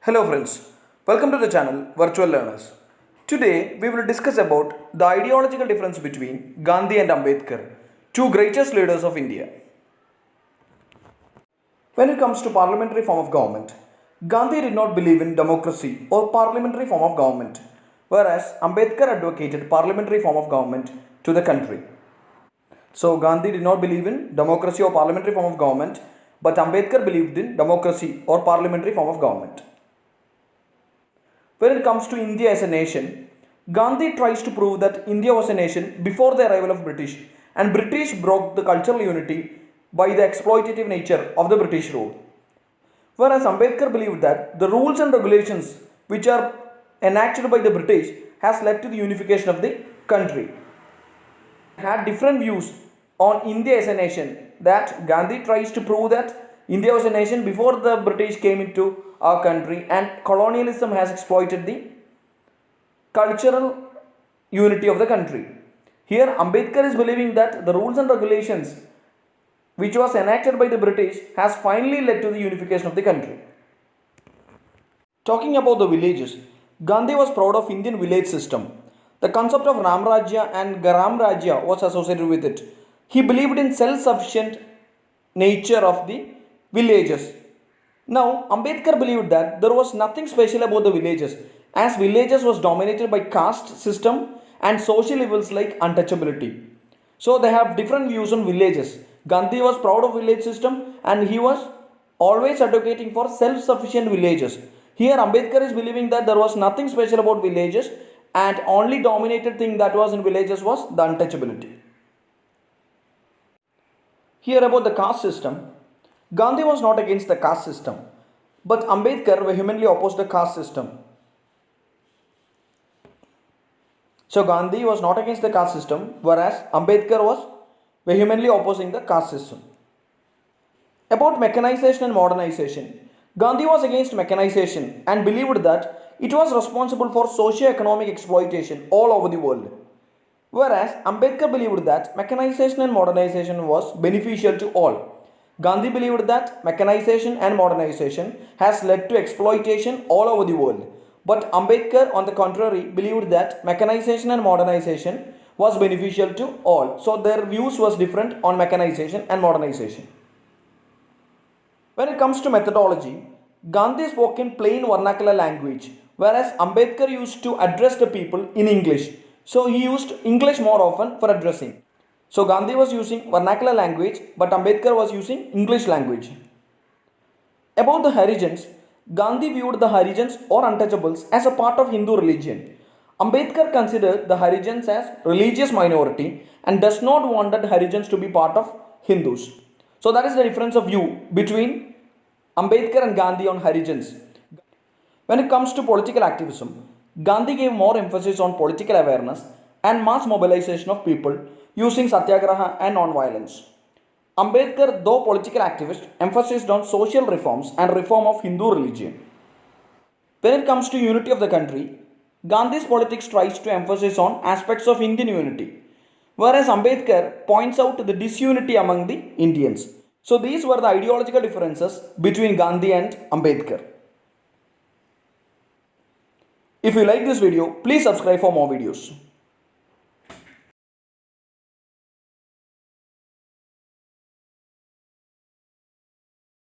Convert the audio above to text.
Hello friends, welcome to the channel Virtual Learners. Today we will discuss about the ideological difference between Gandhi and Ambedkar, two greatest leaders of India. When it comes to parliamentary form of government, Gandhi did not believe in democracy or parliamentary form of government, whereas Ambedkar advocated parliamentary form of government to the country. So Gandhi did not believe in democracy or parliamentary form of government, but Ambedkar believed in democracy or parliamentary form of government. When it comes to India as a nation, Gandhi tries to prove that India was a nation before the arrival of British, and British broke the cultural unity by the exploitative nature of the British rule. Whereas Ambedkar believed that the rules and regulations which are enacted by the British has led to the unification of the country. Had different views on India as a nation, that Gandhi tries to prove that India was a nation before the British came into our country, and colonialism has exploited the cultural unity of the country. Here Ambedkar is believing that the rules and regulations which was enacted by the British has finally led to the unification of the country. Talking about the villages, Gandhi was proud of Indian village system. The concept of Ram Rajya and Garam Rajya was associated with it. He believed in self-sufficient nature of the villages. Now, Ambedkar believed that there was nothing special about the villages, as villages was dominated by caste system and social evils like untouchability. So they have different views on villages. Gandhi was proud of village system and he was always advocating for self-sufficient villages. Here Ambedkar is believing that there was nothing special about villages and only dominated thing that was in villages was the untouchability. Here about the caste system, Gandhi was not against the caste system, but Ambedkar vehemently opposed the caste system. So Gandhi was not against the caste system, whereas Ambedkar was vehemently opposing the caste system. About mechanization and modernization, Gandhi was against mechanization and believed that it was responsible for socio-economic exploitation all over the world. Whereas Ambedkar believed that mechanization and modernization was beneficial to all. Gandhi believed that mechanization and modernization has led to exploitation all over the world. But Ambedkar, on the contrary, believed that mechanization and modernization was beneficial to all. So their views was different on mechanization and modernization. When it comes to methodology, Gandhi spoke in plain vernacular language, whereas Ambedkar used to address the people in English. So he used English more often for addressing. So Gandhi was using vernacular language, but Ambedkar was using English language. About the Harijans, Gandhi viewed the Harijans or untouchables as a part of Hindu religion. Ambedkar considered the Harijans as religious minority and does not want that Harijans to be part of Hindus. So that is the difference of view between Ambedkar and Gandhi on Harijans. When it comes to political activism, Gandhi gave more emphasis on political awareness and mass mobilization of people using satyagraha and non-violence. Ambedkar, though political activist, emphasized on social reforms and reform of Hindu religion. When it comes to unity of the country, Gandhi's politics tries to emphasize on aspects of Indian unity, whereas Ambedkar points out the disunity among the Indians. So these were the ideological differences between Gandhi and Ambedkar. If you like this video, please subscribe for more videos.